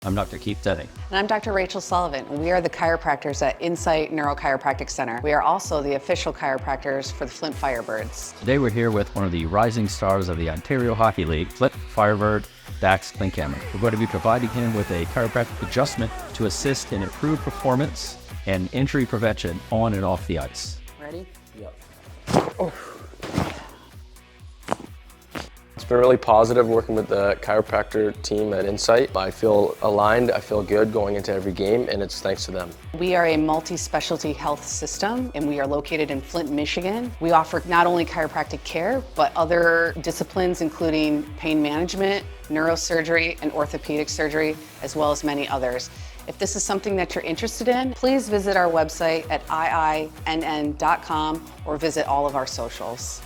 I'm Dr. Keith Denning. And I'm Dr. Rachel Sullivan, and we are the chiropractors at Insight Neuro Chiropractic Center. We are also the official chiropractors for the Flint Firebirds. Today we're here with one of the rising stars of the Ontario Hockey League, Flint Firebird, Daks Klinkhammer. We're going to be providing him with a chiropractic adjustment to assist in improved performance and injury prevention on and off the ice. Ready? Yep. Oh. It's been really positive working with the chiropractor team at Insight. I feel aligned, I feel good going into every game, and it's thanks to them. We are a multi-specialty health system, and we are located in Flint, Michigan. We offer not only chiropractic care, but other disciplines including pain management, neurosurgery, and orthopedic surgery, as well as many others. If this is something that you're interested in, please visit our website at iinn.com or visit all of our socials.